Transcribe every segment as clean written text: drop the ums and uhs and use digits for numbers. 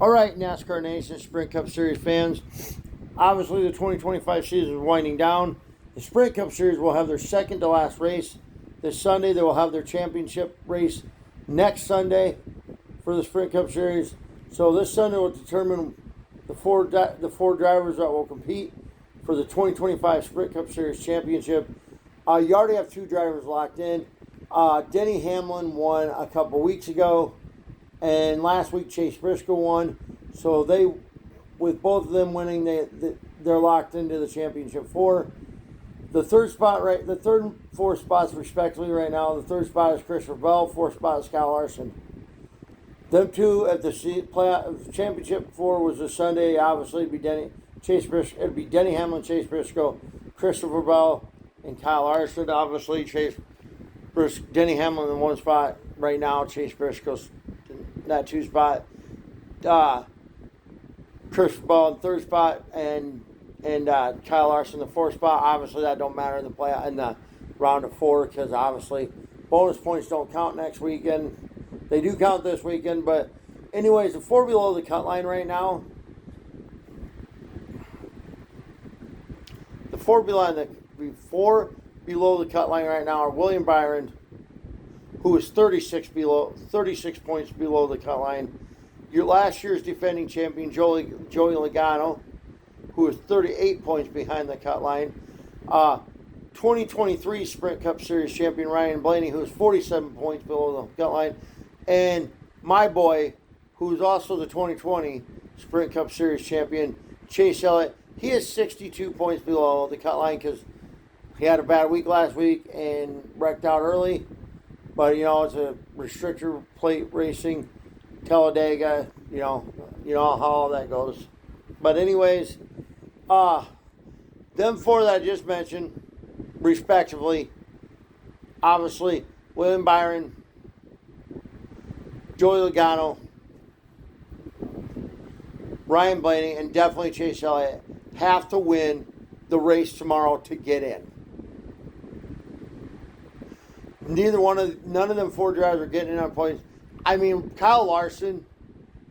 All right, NASCAR Nation, Sprint Cup Series fans. Obviously, the 2025 season is winding down. The Sprint Cup Series will have their second to last race this Sunday. They will have their championship race next Sunday for the Sprint Cup Series. So this Sunday will determine the four drivers that will compete for the 2025 Sprint Cup Series championship. You already have two drivers locked in. Denny Hamlin won a couple weeks ago, and last week Chase Briscoe won. So they, with both of them winning, they're locked into the championship four. The third and fourth spots respectively right now. The third spot is Christopher Bell. Fourth spot is Kyle Larson. Them two at the championship four was a Sunday. Obviously, it'd be Denny Hamlin, Chase Briscoe, Christopher Bell, and Kyle Larson. Obviously, Denny Hamlin in one spot right now. Chase Briscoe's in that two spot. Christopher Bell in third spot, and Kyle Larson in the fourth spot. Obviously, that don't matter in the round of four because obviously bonus points don't count next weekend. They do count this weekend, but anyways, the four below the cut line right now. The four below the cut line right now are William Byron, who is 36 points below the cut line. Your last year's defending champion, Joey Logano, who is 38 points behind the cut line. 2023 Sprint Cup Series champion, Ryan Blaney, who is 47 points below the cut line. And my boy, who's also the 2020 Sprint Cup Series champion, Chase Elliott, he is 62 points below the cut line because he had a bad week last week and wrecked out early. But, it's a restrictor plate racing, Talladega, you know how all that goes. But anyways, them four that I just mentioned, respectively, obviously, William Byron, Joey Logano, Ryan Blaney, and definitely Chase Elliott have to win the race tomorrow to get in. None of them four drivers are getting in on points. I mean, Kyle Larson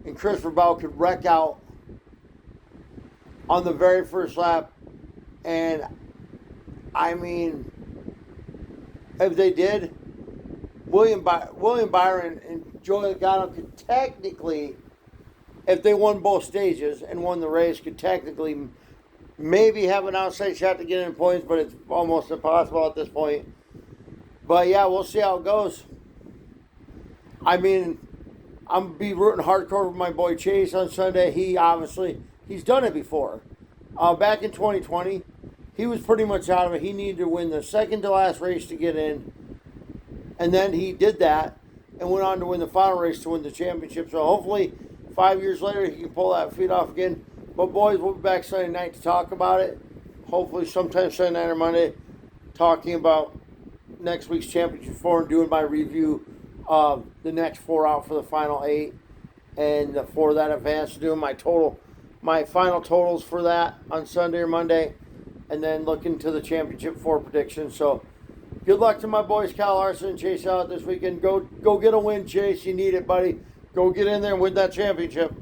and Christopher Bell could wreck out on the very first lap, and I mean, if they did, William Byron and Joey Logano could technically, if they won both stages and won the race, could technically maybe have an outside shot to get in points, but it's almost impossible at this point. But yeah, we'll see how it goes. I mean, I'm going to be rooting hardcore for my boy Chase on Sunday. He's done it before. Back in 2020, he was pretty much out of it. He needed to win the second to last race to get in. And then he did that and went on to win the final race to win the championship. So hopefully 5 years later he can pull that feet off again. But boys, we'll be back Sunday night to talk about it. Hopefully sometime Sunday night or Monday, talking about next week's championship four and doing my review of the next four out for the final eight and the four that advance, doing my final totals for that on Sunday or Monday, and then looking to the championship four predictions. So good luck to my boys Kyle Larson and Chase Elliott this weekend. Go get a win, Chase. You need it, buddy. Go get in there and win that championship.